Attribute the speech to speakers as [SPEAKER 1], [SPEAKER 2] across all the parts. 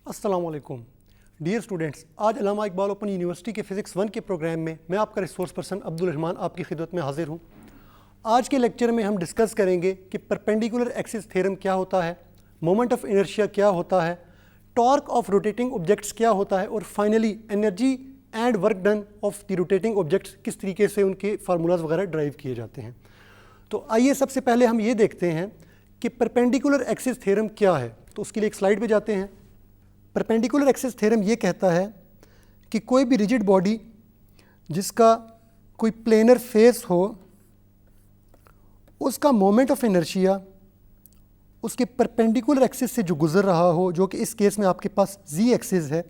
[SPEAKER 1] अस्सलामुअलैकुम dear students, आज अल्लामा Iqbal open university के फ़िज़िक्स 1 के प्रोग्राम में मैं आपका रिसोर्स पर्सन अब्दुल रहमान आपकी खिदमत में हाजिर हूँ। आज के लेक्चर में हम डिस्कस करेंगे कि परपेंडिकुलर एक्सिस थ्योरम क्या होता है, मोमेंट ऑफ इनर्शिया क्या होता है, टॉर्क ऑफ रोटेटिंग ऑब्जेक्ट्स क्या होता है और finally energy and work done of the rotating objects किस तरीके से उनके फार्मूलाज वगैरह ड्राइव किए जाते हैं। तो आइए सबसे पहले हम ये देखते हैं कि परपेंडिकुलर एक्सिस थ्योरम क्या है। तो उसके लिए एक स्लाइड पे जाते हैं। परपेंडिकुलर एक्सिस थ्योरम ये कहता है कि कोई भी रिजिड बॉडी जिसका कोई प्लेनर फेस हो, उसका मोमेंट ऑफ इनर्शिया उसके परपेंडिकुलर एक्सिस से जो गुजर रहा हो, जो कि इस केस में आपके पास जी एक्सिस है,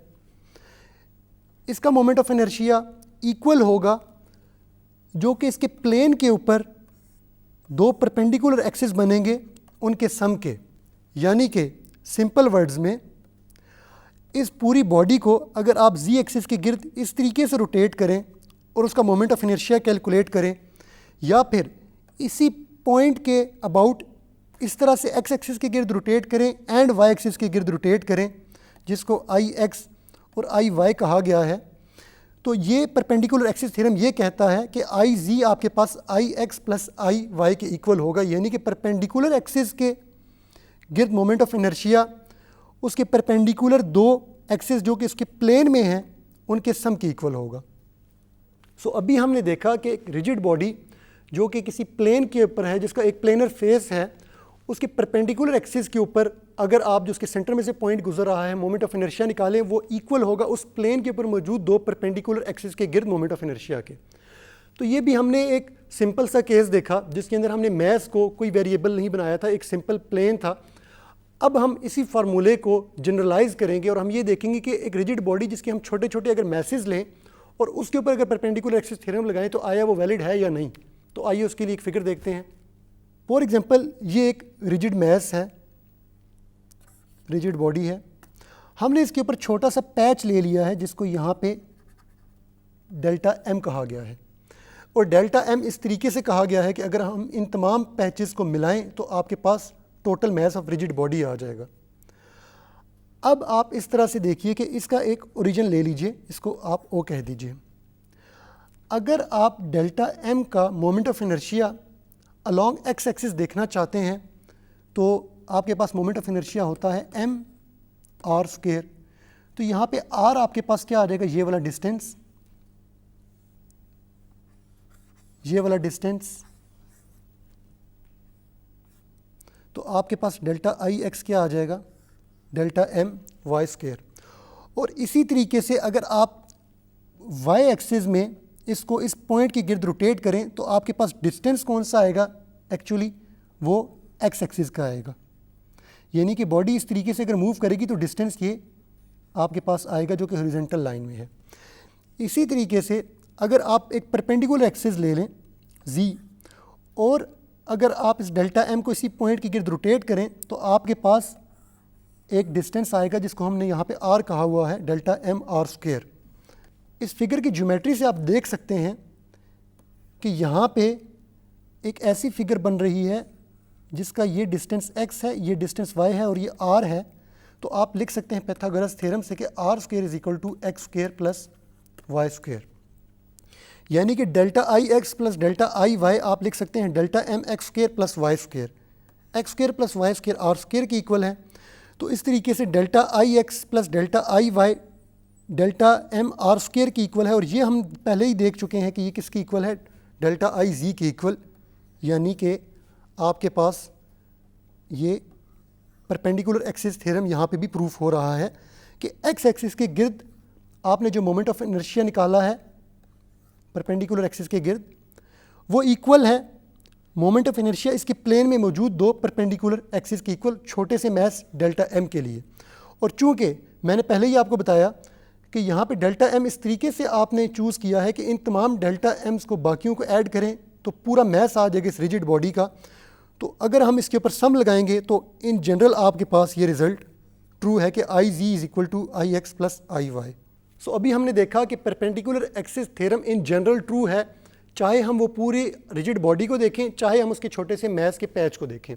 [SPEAKER 1] इसका मोमेंट ऑफ इनर्शिया इक्वल होगा जो कि इसके प्लेन के ऊपर दो परपेंडिकुलर एक्सिस बनेंगे उनके सम के। यानी कि सिंपल वर्ड्स में इस पूरी बॉडी को अगर आप जी एक्सिस के गिर्द इस तरीके से रोटेट करें और उसका मोमेंट ऑफ इनर्शिया कैलकुलेट करें, या फिर इसी पॉइंट के अबाउट इस तरह से एक्स एक्सिस के गिर्द रोटेट करें एंड वाई एक्सिस के गिर्द रोटेट करें, जिसको आई एक्स और आई वाई कहा गया है, तो ये परपेंडिकुलर एक्सिस थ्योरम ये कहता है कि आई जी आपके पास आई एक्स प्लस आई वाई के इक्वल होगा। यानी कि परपेंडिकुलर एक्सिस के गिर्द मोमेंट ऑफ इनर्शिया उसके परपेंडिकुलर दो एक्सिस जो कि उसके प्लेन में हैं उनके सम के इक्वल होगा। सो अभी हमने देखा कि एक रिजिड बॉडी जो कि किसी प्लेन के ऊपर है, जिसका एक प्लेनर फेस है, उसके परपेंडिकुलर एक्सिस के ऊपर अगर आप जो उसके सेंटर में से पॉइंट गुजर रहा है मोमेंट ऑफ इनर्शिया निकालें, वो इक्वल होगा उस प्लेन के ऊपर मौजूद दो परपेंडिकुलर एक्सिस के गिर्द मोमेंट ऑफ इनर्शिया के। तो ये भी हमने एक सिंपल सा केस देखा जिसके अंदर हमने मैस को कोई वेरिएबल नहीं बनाया था, एक सिंपल प्लेन था। अब हम इसी फार्मूले को जनरलाइज करेंगे और हम ये देखेंगे कि एक रिजिड बॉडी जिसके हम छोटे छोटे अगर मैसेज लें और उसके ऊपर अगर परपेंडिकुलर एक्सिस थ्योरम लगाएं तो आया वो वैलिड है या नहीं। तो आइए उसके लिए एक फिगर देखते हैं। फॉर एग्जांपल ये एक रिजिड मैस है, रिजिड बॉडी है। हमने इसके ऊपर छोटा सा पैच ले लिया है जिसको यहाँ पे डेल्टा एम कहा गया है, और डेल्टा एम इस तरीके से कहा गया है कि अगर हम इन तमाम पैचेस को मिलाएं तो आपके पास total mass of rigid body आ जाएगा। अब आप इस तरह से देखिए कि इसका एक ओरिजिन ले लीजिए, इसको आप ओ कह दीजिए। अगर आप डेल्टा एम का moment of inertia along x axis देखना चाहते हैं तो आपके पास मोमेंट ऑफ इनर्शिया होता है एम आर स्क्वायर। तो यहाँ पे आर आपके पास क्या आ जाएगा, ये वाला डिस्टेंस, ये वाला डिस्टेंस। तो आपके पास डेल्टा आई एक्स क्या आ जाएगा, डेल्टा एम वाई स्क्वायर। और इसी तरीके से अगर आप वाई एक्सिस में इसको इस पॉइंट के गिर्द रोटेट करें तो आपके पास डिस्टेंस कौन सा आएगा, एक्चुअली वो एक्स एक्सिस का आएगा। यानी कि बॉडी इस तरीके से अगर मूव करेगी तो डिस्टेंस ये आपके पास आएगा जो कि हॉरिजॉन्टल लाइन में है। इसी तरीके से अगर आप एक परपेंडिकुलर एक्सिस ले लें जी, और अगर आप इस डेल्टा एम को इसी पॉइंट के गिर्द रोटेट करें तो आपके पास एक डिस्टेंस आएगा जिसको हमने यहाँ पे आर कहा हुआ है, डेल्टा एम आर स्क्वायर। इस फिगर की ज्योमेट्री से आप देख सकते हैं कि यहाँ पे एक ऐसी फिगर बन रही है जिसका ये डिस्टेंस x है, ये डिस्टेंस y है और ये r है। तो आप लिख सकते हैं पाइथागोरस थ्योरम से कि r square is equal to x square plus y square. यानी कि delta I x plus delta I y आप लिख सकते हैं delta m x square plus y square. X square plus y square r square के equal है। तो इस तरीके से delta I x plus delta I y delta m r square के इक्वल है। और ये हम पहले ही देख चुके हैं कि ये किसके इक्वल है, डेल्टा आई जी के इक्वल। यानी कि आपके पास ये परपेंडिकुलर एक्सिस थ्योरम यहाँ पे भी प्रूफ हो रहा है कि एक्स एक्सिस के गिर्द आपने जो मोमेंट ऑफ इनर्शिया निकाला है परपेंडिकुलर एक्सिस के गिर्द, वो इक्वल है मोमेंट ऑफ इनर्शिया इसके प्लेन में मौजूद दो परपेंडिकुलर एक्सिस के इक्वल छोटे से मास डेल्टा एम के लिए। और चूंकि मैंने पहले ही आपको बताया कि यहाँ पे डेल्टा एम इस तरीके से आपने चूज़ किया है कि इन तमाम डेल्टा एम्स को बाकियों को ऐड करें तो पूरा मास आ जाएगा इस रिजिड बॉडी का। तो अगर हम इसके ऊपर सम लगाएंगे तो इन जनरल आपके पास ये रिजल्ट ट्रू है कि I G is equal to I x plus I Y. So अभी हमने देखा कि perpendicular axis theorem in general true है, चाहे हम वो पूरी रिजिड बॉडी को देखें, चाहे हम उसके छोटे से मास के पैच को देखें।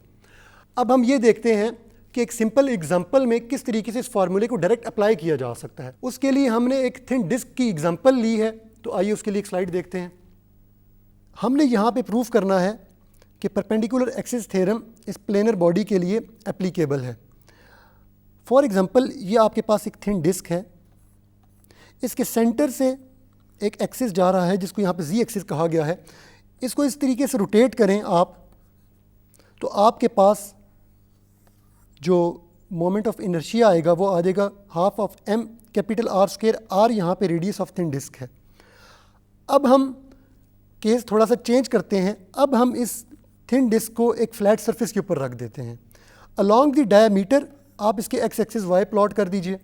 [SPEAKER 1] अब हम ये देखते हैं कि एक सिंपल एग्जांपल में किस तरीके से इस फार्मूले को डायरेक्ट अप्लाई किया जा सकता है। उसके लिए हमने एक थिन डिस्क की एग्जांपल ली है, तो आइए उसके लिए एक स्लाइड देखते हैं। हमने यहाँ पे प्रूफ करना है कि परपेंडिकुलर एक्सिस थ्योरम इस प्लेनर बॉडी के लिए एप्लीकेबल है। फॉर एग्जांपल, ये आपके पास एक थिन डिस्क है, इसके सेंटर से एक एक्सिस जा रहा है जिसको यहाँ पे जी एक्सिस कहा गया है। इसको इस तरीके से रोटेट करें आप, तो आपके पास जो मोमेंट ऑफ इनर्शिया आएगा वो आ जाएगा half of m capital r square. R यहाँ पे रेडियस ऑफ थिन डिस्क है। अब हम केस थोड़ा सा चेंज करते हैं। अब हम इस थिन डिस्क को एक फ्लैट सरफेस के ऊपर रख देते हैं। अलोंग द डायमीटर आप इसके एक्स एक्सिस वाई प्लॉट कर दीजिए।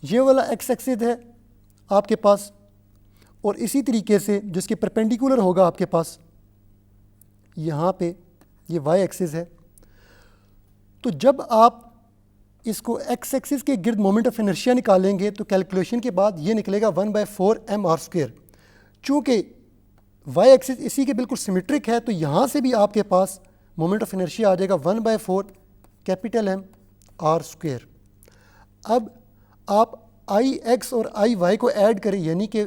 [SPEAKER 1] ये वाला एक्स एक्सिस है आपके पास, और इसी तरीके से जिसके परपेंडिकुलर होगा आपके पास यहाँ पे ये वाई एक्सिस है। तो जब आप इसको एक्स एक्सिस के गिर्द मोमेंट ऑफ इनर्शिया निकालेंगे तो कैलकुलेशन के बाद ये निकलेगा 1/4 एम आर स्क्वायर। चूँकि वाई एक्सिस इसी के बिल्कुल सिमेट्रिक है, तो यहाँ से भी आपके पास मोमेंट ऑफ इनर्शिया आ जाएगा 1/4 कैपिटल एम आर स्क्वायर। अब आप आई एक्स और आई वाई को ऐड करें, यानी कि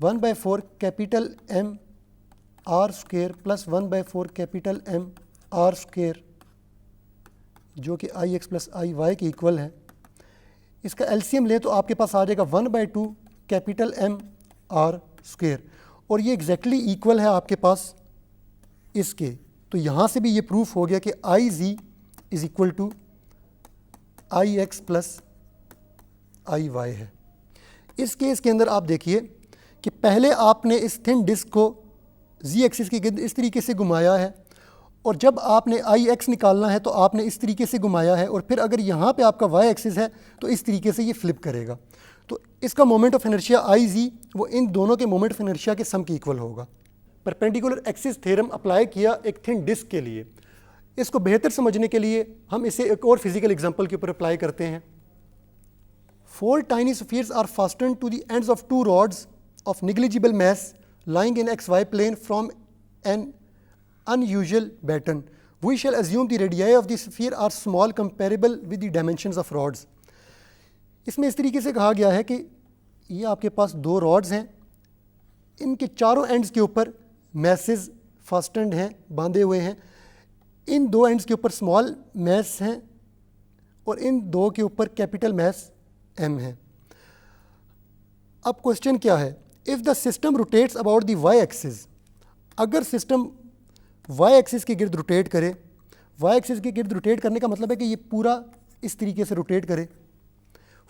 [SPEAKER 1] 1/4 capital m r square plus 1/4 capital m r square, जो कि I x plus I y के इक्वल है। इसका एलसीएम ले तो आपके पास आ जाएगा 1/2 कैपिटल एम आर स्क्वायर, और ये एग्जैक्टली इक्वल है आपके पास इसके। तो यहाँ से भी ये प्रूफ हो गया कि I G is equal to I x plus I Y है। इस केस के अंदर आप देखिए कि पहले आपने इस थिन डिस्क को जी एक्सिस के गिर्द इस तरीके से घुमाया है, और जब आपने आई एक्स निकालना है तो आपने इस तरीके से घुमाया है, और फिर अगर यहाँ पे आपका वाई एक्सिस है तो इस तरीके से ये फ्लिप करेगा। तो इसका मोमेंट ऑफ इनर्शिया आई जी वो इन दोनों के मोमेंट ऑफ इनर्शिया के सम के इक्वल होगा। परपेंडिकुलर एक्सिस थ्योरम अप्लाई किया एक थिन डिस्क के लिए। इसको बेहतर समझने के लिए हम इसे एक और फिजिकल एग्जांपल के ऊपर अप्लाई करते हैं। 4 tiny spheres are fastened to the ends of 2 rods of negligible mass lying in xy plane from an unusual pattern. We shall assume the radii of the sphere are small comparable with the dimensions of rods. इसमें इस तरीके से कहा गया है कि ये आपके पास 2 rods हैं, इनके चारों एंड्स के ऊपर मैसेज फास्टेंड हैं, बांधे हुए हैं। इन 2 एंड्स के ऊपर स्मॉल मैस हैं और इन 2 के ऊपर कैपिटल मैस m है। अब क्वेश्चन क्या है, if the system rotates about the y axis, अगर सिस्टम वाई एक्सिस के गिर्द रोटेट करे, वाई एक्सिस के गिर्द रोटेट करने का मतलब है कि ये पूरा इस तरीके से रोटेट करे।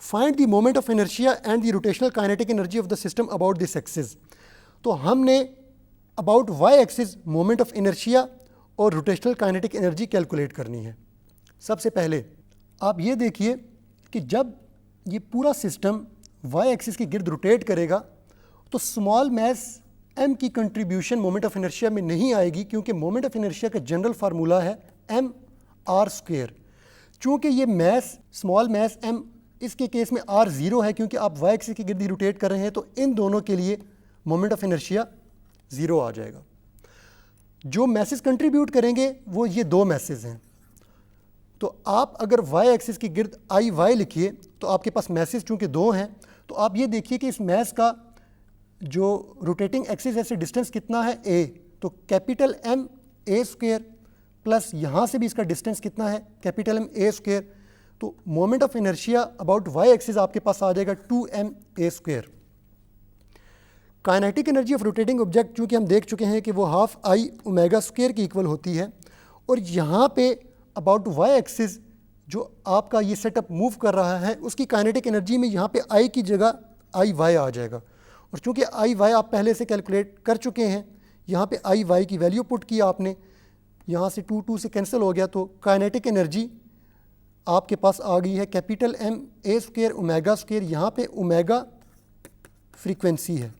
[SPEAKER 1] Find the moment of inertia and the rotational kinetic energy of the system about this axis. तो हमने about y axis moment of inertia और रोटेशनल काइनेटिक एनर्जी कैलकुलेट करनी है। सबसे पहले आप ये देखिए कि जब ये पूरा सिस्टम वाई एक्सिस के गिर्द रोटेट करेगा तो स्मॉल मैस m की कंट्रीब्यूशन मोमेंट ऑफ इनर्शिया में नहीं आएगी, क्योंकि मोमेंट ऑफ इनर्शिया का जनरल फार्मूला है m r स्क्वायर। चूँकि ये मैस स्मॉल मैस m इसके केस में r 0 है, क्योंकि आप वाई एक्सिस के गिर्द ही रोटेट कर रहे हैं, तो इन दोनों के लिए मोमेंट ऑफ इनर्शिया 0 आ जाएगा। जो मैसेज कंट्रीब्यूट करेंगे वो ये 2 मैसेज हैं। तो आप अगर वाई एक्सिस के गिर्द आई वाई लिखिए तो आपके पास मैसेज चूँकि 2 हैं, तो आप ये देखिए कि इस मैस का जो रोटेटिंग एक्सिस है से डिस्टेंस कितना है a, तो capital M a square plus यहाँ से भी इसका डिस्टेंस कितना है कैपिटल M a स्क्वायर। तो moment of inertia about y axis आपके पास आ जाएगा 2m a square. Kinetic energy of rotating object चूँकि हम देख चुके हैं कि वो हाफ आई ओमेगा स्क्वायर की इक्वल होती है, और यहाँ पे अबाउट वाई एक्सिस जो आपका ये सेटअप मूव कर रहा है उसकी काइनेटिक एनर्जी में यहाँ पे आई की जगह आई वाई आ जाएगा। और चूँकि आई वाई आप पहले से कैलकुलेट कर चुके हैं, यहाँ पे आई वाई की वैल्यू पुट की आपने, यहाँ से 2 से कैंसिल हो गया, तो काइनेटिक एनर्जी आपके पास आ गई है capital M a square omega square. यहाँ पे ओमेगा फ्रीक्वेंसी है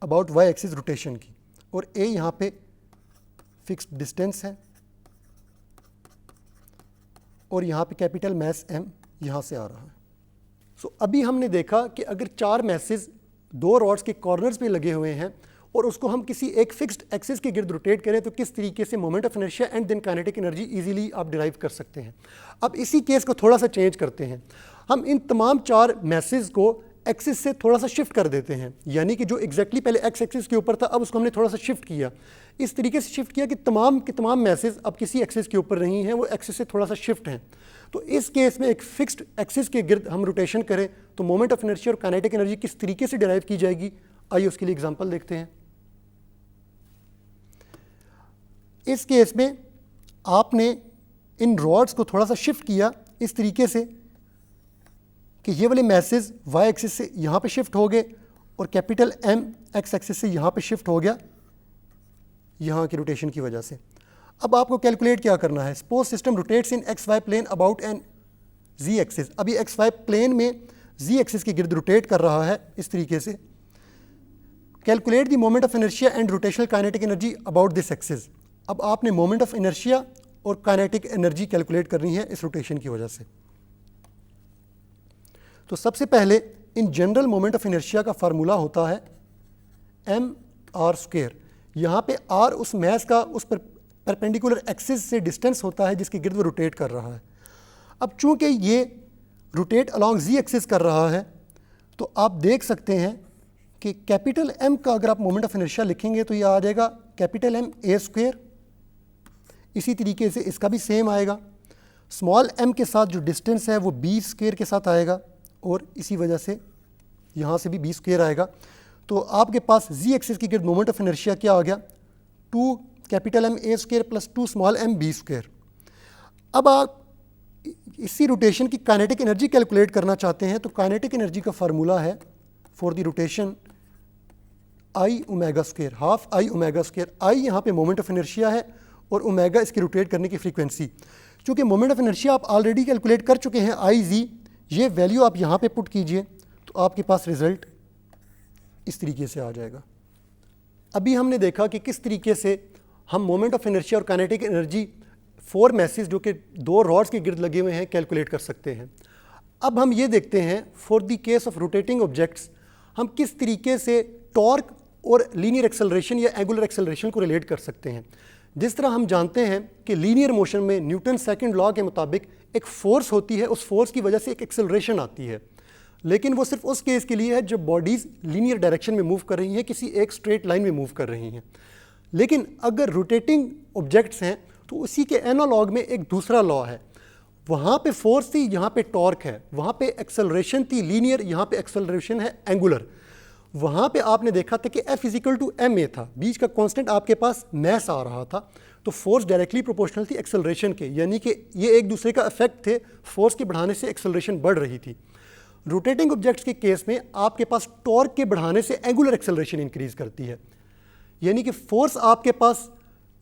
[SPEAKER 1] अबाउट वाई एक्सिस रोटेशन की, और a यहाँ पे फिक्स्ड डिस्टेंस है, और यहाँ पे कैपिटल मैस m यहाँ से आ रहा है। सो अभी हमने देखा कि अगर 4 मैसेज 2 रॉड्स के कॉर्नर्स पे लगे हुए हैं और उसको हम किसी एक फिक्स्ड एक्सिस के गिर्द रोटेट करें तो किस तरीके से moment of inertia and then kinetic energy easily आप डिराइव कर सकते हैं। अब इसी केस को थोड़ा सा चेंज करते हैं, हम इन तमाम 4 मैसेज को एक्सिस से थोड़ा सा शिफ्ट कर देते हैं, यानी कि जो एग्जैक्टली पहले एक्स एक्सिस के ऊपर था अब उसको हमने थोड़ा सा शिफ्ट किया, इस तरीके से शिफ्ट किया कि तमाम के तमाम मैसेज अब किसी एक्सिस के ऊपर नहीं हैं, वो एक्सिस से थोड़ा सा शिफ्ट हैं। तो इस केस में एक फिक्स्ड एक्सिस के गिर्द हम रोटेशन करें तो मोमेंट ऑफ इनर्शिया और काइनेटिक एनर्जी किस तरीके से डिराइव की जाएगी, आइए उसके लिए एग्जांपल देखते हैं। इस केस में आपने इन रॉड्स को थोड़ा सा शिफ्ट किया इस तरीके से कि ये वाले मैसेज वाई एक्सिस से यहाँ पे शिफ्ट हो गए और कैपिटल एम एक्स एक्सिस से यहाँ पे शिफ्ट हो गया यहाँ की रोटेशन की वजह से। अब आपको कैलकुलेट क्या करना है, suppose system rotates in x y plane about an z axis. अभी एक्स वाई प्लेन में जी एक्सिस के गिर्द रोटेट कर रहा है इस तरीके से। Calculate the moment of inertia and rotational kinetic energy about this axis. अब आपने मोमेंट ऑफ इनर्शिया और काइनेटिक एनर्जी कैलकुलेट करनी है इस रोटेशन की वजह से। तो सबसे पहले in general moment of inertia का फार्मूला होता है एम आर स्क्वायर। यहाँ पे आर उस मैस का उस पर परपेंडिकुलर एक्सिस से डिस्टेंस होता है जिसके गिर्द वो रोटेट कर रहा है। अब चूंकि ये रोटेट अलॉन्ग जी एक्सिस कर रहा है तो आप देख सकते हैं कि कैपिटल एम का अगर आप मोमेंट ऑफ इनर्शिया लिखेंगे तो ये आ जाएगा कैपिटल एम ए स्क्वायर। इसी तरीके से इसका भी सेम आएगा, स्मॉल एम के साथ जो डिस्टेंस है वो बी स्क्वायर के साथ आएगा और इसी वजह से यहाँ से भी बी स्क्वायर आएगा। तो आपके पास जी एक्सिस की गिर्द मोमेंट ऑफ इनर्शिया क्या आ गया, 2 capital m a square plus 2 small m b square. अब आप इसी रोटेशन की काइनेटिक एनर्जी कैलकुलेट करना चाहते हैं तो काइनेटिक एनर्जी का फार्मूला है for the rotation I omega square, half I omega square. I यहाँ पे मोमेंट ऑफ इनर्शिया है और ओमेगा इसकी रोटेट करने की फ्रीक्वेंसी। चूँकि मोमेंट ऑफ इनर्शिया आप ऑलरेडी कैलकुलेट कर चुके हैं आई जी, ये वैल्यू आप यहाँ पे पुट कीजिए तो आपके पास रिजल्ट इस तरीके से आ जाएगा। अभी हमने देखा कि किस तरीके से हम मोमेंट ऑफ इनर्शिया और काइनेटिक एनर्जी 4 मैसेज जो कि 2 रॉड्स के गिर्द लगे हुए हैं कैलकुलेट कर सकते हैं। अब हम ये देखते हैं for the case of rotating objects हम किस तरीके से टॉर्क और लीनियर एक्सेलरेशन या एंगुलर एक्सेलरेशन को रिलेट कर सकते हैं। जिस तरह हम जानते हैं कि लीनियर मोशन में न्यूटन सेकंड लॉ के मुताबिक एक फोर्स होती है, उस फोर्स की वजह से एक एक्सेलरेशन आती है, लेकिन वो सिर्फ उस केस के लिए है जब बॉडीज़ लीनियर डायरेक्शन में मूव कर रही हैं, किसी एक स्ट्रेट लाइन में मूव कर रही हैं। लेकिन अगर रोटेटिंग ऑब्जेक्ट्स हैं तो उसी के एनालॉग में एक दूसरा लॉ है, वहाँ पे फोर्स थी, यहाँ पे टॉर्क है, वहाँ पे एक्सेलरेशन थी लीनियर, यहाँ पे एक्सेलरेशन है एंगुलर। वहाँ पे आपने देखा था कि F equal to m a था, बीच का कांस्टेंट आपके पास मैस आ रहा था, तो फोर्स डायरेक्टली प्रोपोर्शनल थी एक्सेलरेशन के, यानी कि ये एक दूसरे का इफेक्ट थे, फोर्स के बढ़ाने से एक्सेलरेशन बढ़ रही थी। रोटेटिंग ऑब्जेक्ट्स के केस में आपके पास टॉर्क के बढ़ाने से एंगुलर एक्सेलरेशन इंक्रीज करती है, यानी कि फोर्स आपके पास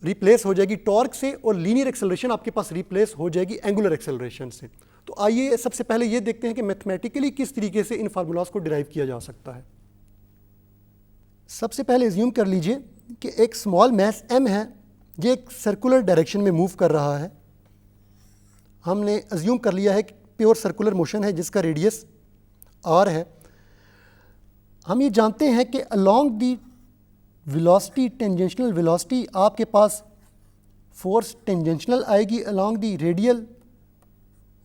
[SPEAKER 1] रिप्लेस हो जाएगी टॉर्क से और लीनियर एक्सेलरेशन आपके पास रिप्लेस हो जाएगी एंगुलर एक्सेलरेशन से। तो आइए सबसे पहले ये देखते हैं कि मैथमेटिकली किस तरीके से इन फार्मूलाज को डिराइव किया जा सकता है। सबसे पहले एज्यूम कर लीजिए कि एक स्मॉल मैस m है, ये एक सर्कुलर डायरेक्शन में मूव कर रहा है। हमने एज्यूम कर लिया है कि प्योर सर्कुलर मोशन है जिसका रेडियस r है। हम ये जानते हैं कि अलोंग दी वेलोसिटी, टेंजेंशनल वेलोसिटी, आपके पास फोर्स टेंजेंशनल आएगी अलोंग दी रेडियल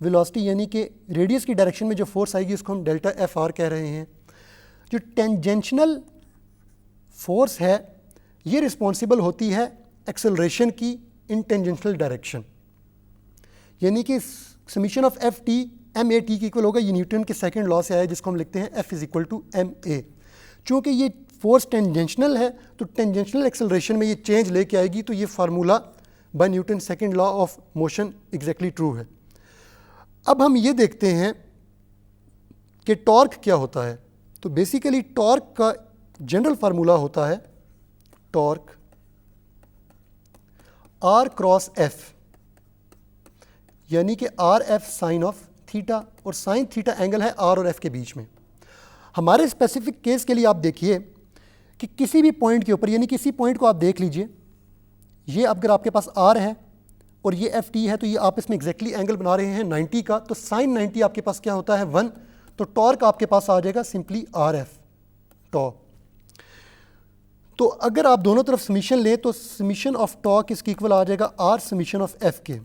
[SPEAKER 1] वेलोसिटी, यानी कि रेडियस की डायरेक्शन में जो फोर्स आएगी उसको हम डेल्टा एफ आर कह रहे हैं। जो टेंजेंशनल फोर्स है ये रिस्पॉन्सिबल होती है एक्सेलरेशन की इन टेंजेंशनल डायरेक्शन, यानी कि summation of F t m a t की इक्वल होगा, ये न्यूटन के सेकंड लॉ से आया जिसको हम लिखते हैं F is equal to m a. चूँकि ये फोर्स टेंजेंशनल है तो टेंजेंशनल एक्सेलरेशन में ये चेंज लेके आएगी, तो ये formula by Newton second law of motion exactly true है। अब हम ये देखते हैं कि टॉर्क क्या होता है। तो बेसिकली टॉर्क का जनरल फार्मूला होता है टॉर्क आर क्रॉस एफ, यानी कि R F sine of theta, और साइन थीटा एंगल है आर और एफ के बीच में। हमारे स्पेसिफिक केस के लिए आप देखिए कि किसी भी पॉइंट के ऊपर, यानी किसी पॉइंट को आप देख लीजिए, ये अगर आपके पास आर है और ये एफ टी है तो ये आपस में एग्जैक्टली एंगल बना रहे हैं 90 का, तो साइन 90 आपके पास क्या होता है 1, तो टॉर्क आपके पास आ जाएगा सिंपली आर एफ टॉ। तो अगर आप दोनों तरफ समीशन लें तो समीशन ऑफ टॉर्क इसकी इक्वल आ जाएगा आर समीशन ऑफ एफ के।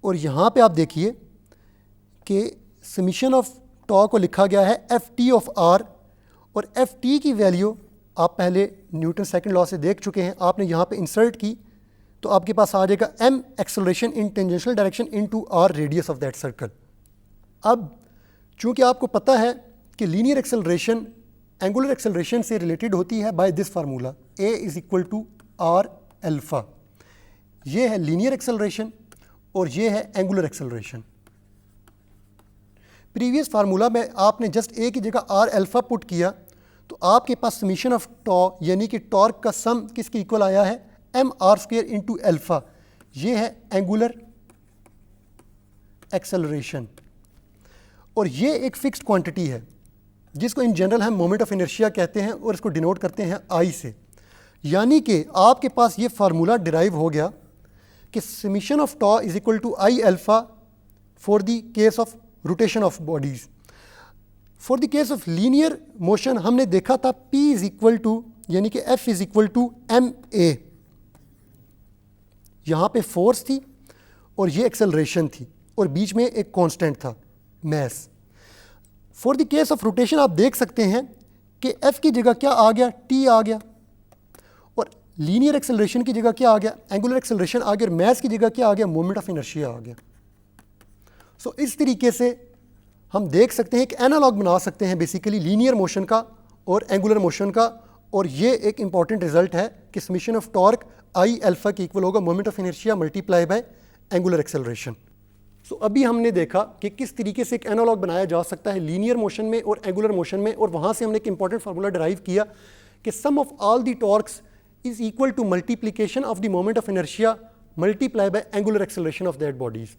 [SPEAKER 1] और यहाँ पे आप देखिए कि समीशन ऑफ टॉर्क को लिखा गया है एफ टी ऑफ आर, और एफ टी की वैल्यू आप पहले न्यूटन सेकंड लॉ से देख चुके हैं। आपने यहाँ पे इंसर्ट की तो आपके पास आ जाएगा m acceleration in tangential direction into r radius of that circle. अब चूंकि आपको पता है कि लीनियर एक्सेलरेशन एंगुलर एक्सेलरेशन से रिलेटेड होती है by this formula a is equal to r alpha. ये है लीनियर एक्सेलरेशन और ये है एंगुलर एक्सेलरेशन। प्रीवियस फार्मूला में आपने जस्ट ए की जगह आर एल्फा पुट किया तो आपके पास समीशन ऑफ टॉ यानी कि टॉर्क का सम किसके इक्वल आया है, m r square into alpha. ये है एंगुलर एक्सेलरेशन और ये एक फिक्स्ड क्वांटिटी है जिसको इन जनरल हम मोमेंट ऑफ इनर्शिया कहते हैं और इसको डिनोट करते हैं आई से। यानी कि आपके पास ये फार्मूला डिराइव हो गया कि summation of tau is equal to I alpha for the case of rotation of bodies. For the case of linear motion हमने देखा था P इज इक्वल टू यानी कि F is equal to m a. यहाँ पे force थी और ये एक्सेलरेशन थी और बीच में एक कांस्टेंट था mass. For the case of rotation आप देख सकते हैं कि F की जगह क्या आ गया, T आ गया, और लीनियर एक्सेलरेशन की जगह क्या आ गया, एंगुलर एक्सेलरेशन आ गया, और मैस की जगह क्या आ गया, मोमेंट ऑफ इनर्शिया आ गया। सो इस तरीके से हम देख सकते हैं कि एनालॉग बना सकते हैं बेसिकली लीनियर मोशन का और एंगुलर मोशन का, और ये एक इंपॉर्टेंट रिजल्ट है कि summation of torque I alpha की इक्वल होगा moment of inertia multiply by angular acceleration. So अभी हमने देखा कि किस तरीके से एक एनालॉग बनाया जा सकता है लीनियर मोशन में और एंगुलर मोशन में, और वहाँ से हमने एक इंपॉर्टेंट फार्मूला डिराइव किया कि sum of all the torques is equal to multiplication of the moment of inertia multiply by angular acceleration of that bodies.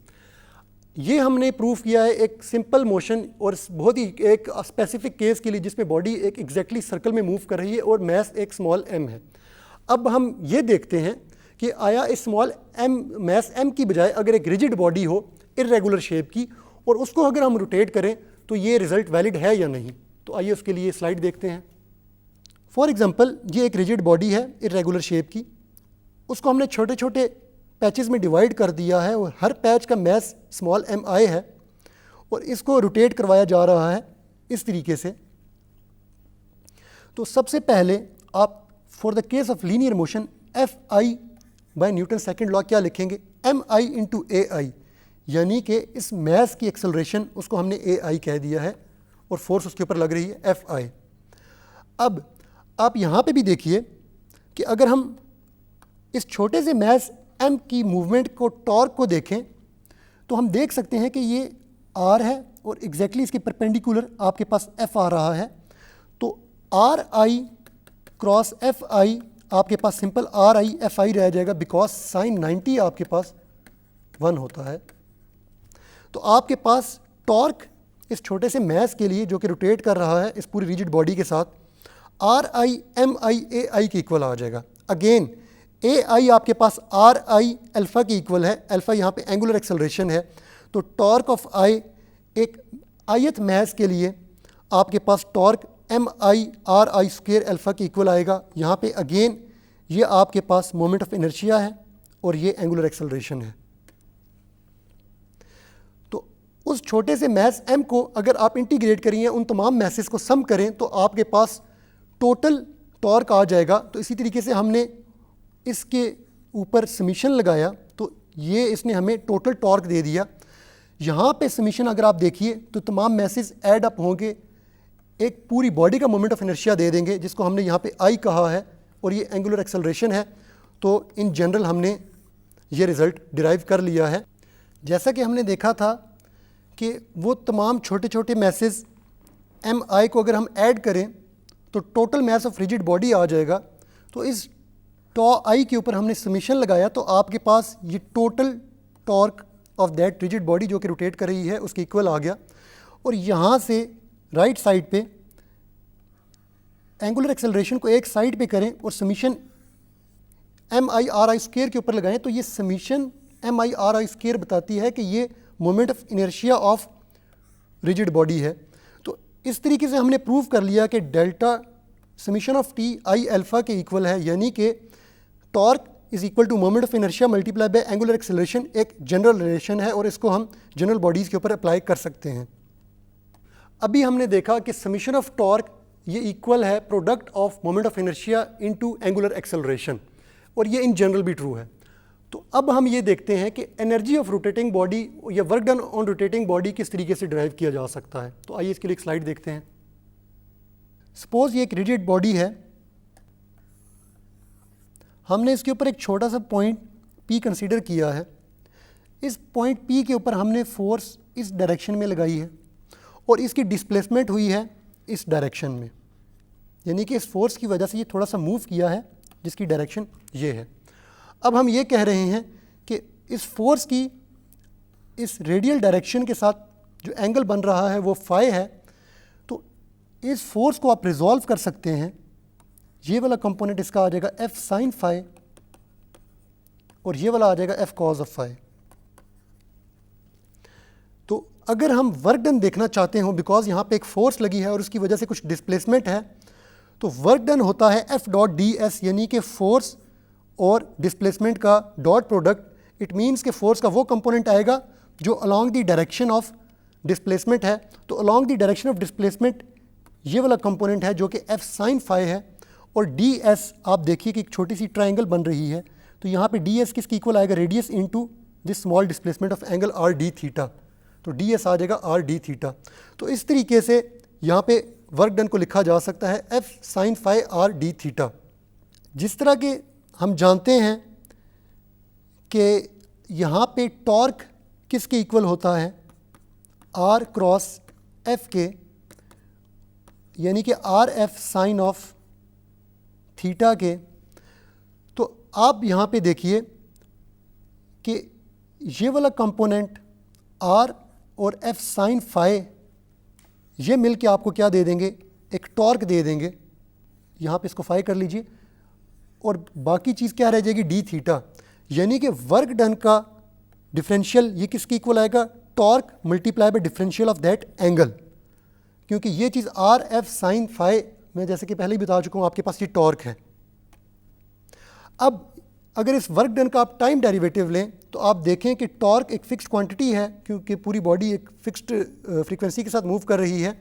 [SPEAKER 1] ये हमने प्रूव किया है एक सिंपल मोशन और बहुत ही एक स्पेसिफिक केस के लिए जिसमें बॉडी एक एग्जैक्टली सर्कल में मूव कर रही है और मैस एक स्मॉल m है। अब हम ये देखते हैं कि आया इस स्मॉल m मैस m की बजाय अगर एक रिजिड बॉडी हो इरेगुलर शेप की और उसको अगर हम रोटेट करें तो ये रिजल्ट वैलिड है या नहीं। तो आइए उसके लिए स्लाइड देखते हैं। फॉर एग्जांपल ये एक रिजिड बॉडी है इरेगुलर शेप की, उसको हमने छोटे छोटे पैचेस में डिवाइड कर दिया है और हर पैच का मैस स्मॉल एम आई है और इसको रोटेट करवाया जा रहा है इस तरीके से। तो सबसे पहले आप for the case of linear motion F i by Newton second law क्या लिखेंगे, एम आई इंटू ए आई, यानी कि इस मैस की एक्सेलरेशन उसको हमने ए आई कह दिया है और फोर्स उसके ऊपर लग रही है एफ आई। अब आप यहाँ पे भी देखिए कि अगर हम इस छोटे से मैस एम की मूवमेंट को टॉर्क को देखें तो हम देख सकते हैं कि ये आर है और एग्जैक्टली इसके परपेंडिकुलर आपके पास एफ आ रहा है। तो R I cross F I आपके पास simple R I F I रह जाएगा बिकॉज साइन 90 आपके पास 1 होता है। तो आपके पास टॉर्क इस छोटे से मैस के लिए जो कि रोटेट कर रहा है इस पूरी रिजिड बॉडी के साथ आर आई एम आई ए आई के इक्वल आ जाएगा। अगेन ए आई आपके पास आर आई अल्फा की इक्वल है, अल्फा यहाँ पे एंगुलर एक्सेलरेशन है। तो टॉर्क ऑफ आई एक आयत मैस के लिए आपके पास torque M I R I square alpha के इक्वल आएगा। यहाँ पे अगेन ये आपके पास मोमेंट ऑफ इनर्शिया है और ये एंगुलर एक्सेलरेशन है। तो उस छोटे से मैस एम को अगर आप इंटीग्रेट करिए उन तमाम मैसेस को सम करें तो आपके पास टोटल टॉर्क आ जाएगा। तो इसी तरीके से हमने इसके ऊपर समीशन लगाया तो ये इसने हमें टोटल टॉर्क दे दिया। यहाँ पे समीशन अगर आप देखिए तो तमाम मैसेज ऐड अप होंगे, एक पूरी बॉडी का मोमेंट ऑफ इनर्शिया दे देंगे जिसको हमने यहाँ पे आई कहा है और ये एंगुलर एक्सेलरेशन है। तो इन जनरल हमने ये रिज़ल्ट डिराइव कर लिया है। जैसा कि हमने देखा था कि वो तमाम छोटे छोटे मैसेज एम आई को अगर हम ऐड करें तो total mass of rigid body आ जाएगा। तो इस टॉ आई के ऊपर हमने समीशन लगाया तो आपके पास ये total torque of that rigid body जो कि रोटेट कर रही है उसके इक्वल आ गया। और यहाँ से राइट साइड पे एंगुलर एक्सेलरेशन को एक साइड पे करें और summation m I R I square के ऊपर लगाएं तो ये summation m I R I square बताती है कि ये moment of inertia of rigid body है। तो इस तरीके से हमने प्रूव कर लिया कि delta summation of t i alpha के इक्वल है, यानी कि torque is equal to moment of inertia multiply by angular acceleration एक जनरल रिलेशन है और इसको हम जनरल बॉडीज़ के ऊपर अप्लाई कर सकते हैं। अभी हमने देखा कि समीशन ऑफ टॉर्क ये इक्वल है product of moment of inertia into angular acceleration, और ये इन जनरल भी ट्रू है। तो अब हम ये देखते हैं कि एनर्जी ऑफ रोटेटिंग बॉडी या work done on rotating body किस तरीके से ड्राइव किया जा सकता है। तो आइए इसके लिए एक स्लाइड देखते हैं। सपोज ये एक रिजिड बॉडी है, हमने इसके ऊपर एक छोटा सा पॉइंट P कंसीडर किया है। इस पॉइंट P के ऊपर हमने फोर्स इस डायरेक्शन में लगाई है और इसकी डिस्प्लेसमेंट हुई है इस डायरेक्शन में, यानी कि इस फोर्स की वजह से ये थोड़ा सा मूव किया है जिसकी डायरेक्शन ये है। अब हम ये कह रहे हैं कि इस फोर्स की इस रेडियल डायरेक्शन के साथ जो एंगल बन रहा है वो फाई है। तो इस फोर्स को आप रिजॉल्व कर सकते हैं, ये वाला कंपोनेंट इसका आ जाएगा F साइन फाई और ये वाला आ जाएगा F कॉज ऑफ फाई। तो अगर हम वर्क डन देखना चाहते हो, बिकॉज यहाँ पे एक फोर्स लगी है और उसकी वजह से कुछ डिस्प्लेसमेंट है, तो वर्क डन होता है F डॉट डी एस, यानी कि फोर्स और डिस्प्लेसमेंट का डॉट प्रोडक्ट। इट मीन्स कि फोर्स का वो कंपोनेंट आएगा जो along the direction of displacement है। तो along the direction of displacement ये वाला कंपोनेंट है जो कि F साइन फाई है, और डी एस आप देखिए कि एक छोटी सी ट्राइंगल बन रही है। तो यहाँ पे डी एस किसकी इक्वल आएगा, radius into this small displacement of angle are d theta. तो डी एस आ जाएगा आर डी थीटा। तो इस तरीके से यहाँ पे वर्क डन को लिखा जा सकता है F sine phi r d theta. जिस तरह के हम जानते हैं कि यहाँ पे टॉर्क किसके इक्वल होता है, R क्रॉस F के, यानी कि R F sine of theta के। तो आप यहाँ पे देखिए कि ये वाला कंपोनेंट R और F साइन फाई ये मिल के आपको क्या दे देंगे, एक टॉर्क दे देंगे। यहाँ पे इसको फाई कर लीजिए और बाकी चीज़ क्या रह जाएगी, डी थीटा, यानी कि वर्क डन का डिफरेंशियल ये किसके इक्वल आएगा, torque multiply by differential of that angle. क्योंकि ये चीज़ आर एफ साइन फाई मैं जैसे कि पहले ही बता चुका हूँ आपके पास ये टॉर्क है। अब अगर इस वर्क डन का आप टाइम डेरिवेटिव लें तो आप देखें कि टॉर्क एक फिक्स्ड क्वांटिटी है, क्योंकि पूरी बॉडी एक फिक्स्ड फ्रीक्वेंसी के साथ मूव कर रही है।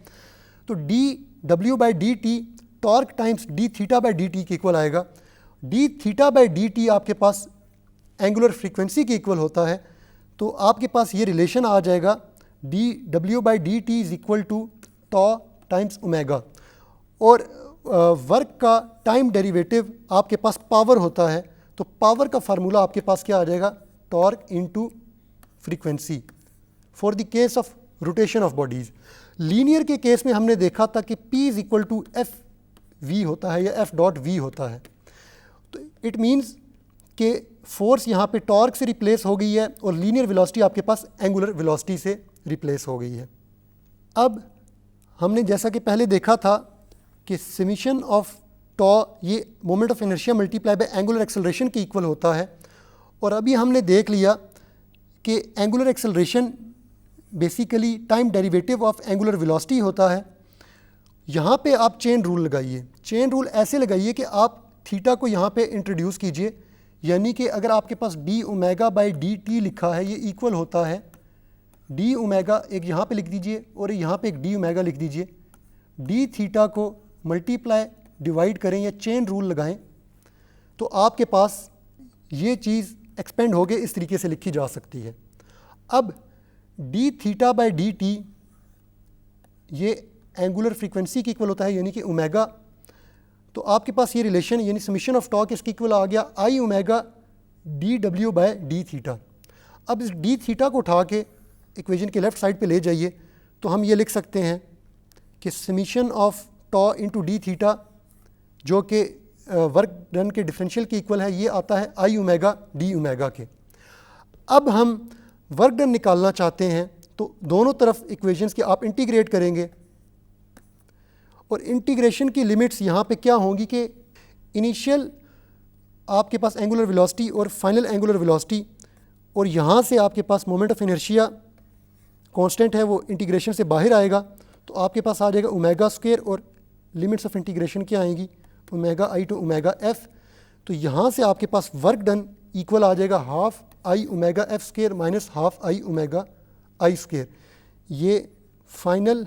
[SPEAKER 1] तो डी डब्ल्यू by D t torque times d theta by D t के इक्वल आएगा। D theta by D t आपके पास एंगुलर फ्रीक्वेंसी के इक्वल होता है। तो आपके पास ये रिलेशन आ जाएगा डी डब्ल्यू by D t is equal to tau times omega, और वर्क का टाइम डेरिवेटिव आपके पास पावर होता है। तो पावर का फार्मूला आपके पास क्या आ जाएगा, torque into frequency for the case of rotation of bodies. Linear के केस में हमने देखा था कि P is equal to f v होता है या एफ डॉट वी होता है। तो इट मीन्स कि फोर्स यहाँ पे टॉर्क से रिप्लेस हो गई है और लीनियर वेलोसिटी आपके पास एंगुलर वेलोसिटी से रिप्लेस हो गई है। अब हमने जैसा कि पहले देखा था कि समीशन ऑफ टॉ ये moment of inertia multiply by angular acceleration के इक्वल होता है, और अभी हमने देख लिया कि angular acceleration basically time derivative of angular velocity होता है। यहाँ पे आप चेन रूल लगाइए। चेन रूल ऐसे लगाइए कि आप थीटा को यहाँ पे इंट्रोड्यूस कीजिए, यानी कि अगर आपके पास D omega by D T लिखा है ये इक्वल होता है डी ओमेगा, एक यहाँ पे लिख दीजिए और यहाँ पे एक डी ओमेगा लिख दीजिए। डी थीटा को मल्टीप्लाई डिवाइड करें या चेन रूल लगाएं तो आपके पास ये चीज़ एक्सपेंड हो गए इस तरीके से लिखी जा सकती है। अब D theta by D T ये एंगुलर फ्रीक्वेंसी के इक्वल होता है, यानी कि ओमेगा। तो आपके पास ये रिलेशन यानी समीशन ऑफ टॉर्क इसके इक्वल आ गया I omega D W by D theta. अब इस डी थीटा को उठा के इक्वेशन के लेफ्ट साइड पे ले जाइए तो हम ये लिख सकते हैं कि summation of tau into d theta जो कि वर्क डन के डिफरेंशियल के इक्वल है, ये आता है आई ओमेगा डी ओमेगा के। अब हम वर्क डन निकालना चाहते हैं तो दोनों तरफ इक्वेशंस के आप इंटीग्रेट करेंगे, और इंटीग्रेशन की लिमिट्स यहाँ पे क्या होंगी कि इनिशियल आपके पास एंगुलर वेलोसिटी और फाइनल एंगुलर वेलोसिटी, और यहाँ से आपके पास मोमेंट ऑफ इनर्शिया कांस्टेंट है वो इंटीग्रेशन से बाहर आएगा। तो आपके पास आ जाएगा ओमेगा स्क्वायर और लिमिट्स ऑफ इंटीग्रेशन क्या आएंगी, omega I to omega F. तो यहाँ से आपके पास वर्क डन इक्वल आ जाएगा half I omega F square minus half I omega I square. ये फाइनल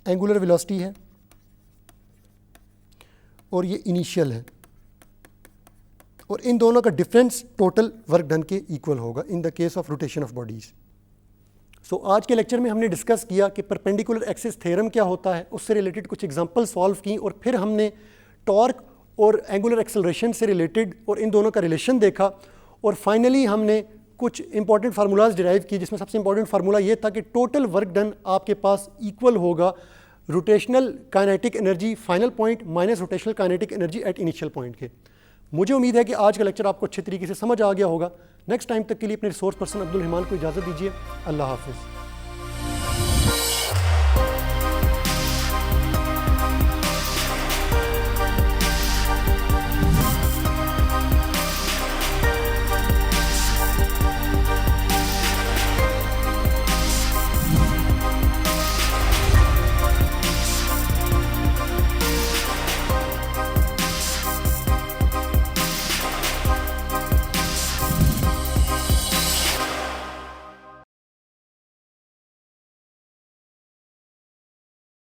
[SPEAKER 1] एंगुलर वेलोसिटी है और ये इनिशियल है, और इन दोनों का डिफरेंस टोटल वर्क डन के इक्वल होगा in the case of rotation of bodies. So आज के लेक्चर में हमने डिस्कस किया कि परपेंडिकुलर एक्सिस थ्योरम क्या होता है, उससे रिलेटेड कुछ एग्जांपल सॉल्व की, और फिर हमने टॉर्क और एंगुलर एक्सेलरेशन से रिलेटेड और इन दोनों का रिलेशन देखा, और फाइनली हमने कुछ इंपॉर्टेंट फार्मूलाज डिराइव किए, जिसमें सबसे इंपॉर्टेंट फार्मूला ये था कि टोटल वर्क डन आपके पास इक्वल होगा rotational kinetic energy final point minus rotational kinetic energy at initial point के। मुझे उम्मीद है कि आज का लेक्चर आपको अच्छे तरीके से समझ आ गया होगा। नेक्स्ट टाइम तक के लिए अपने रिसोर्स पर्सन अब्दुल रहमान को इजाज़त दीजिए। अल्लाह हाफिज़।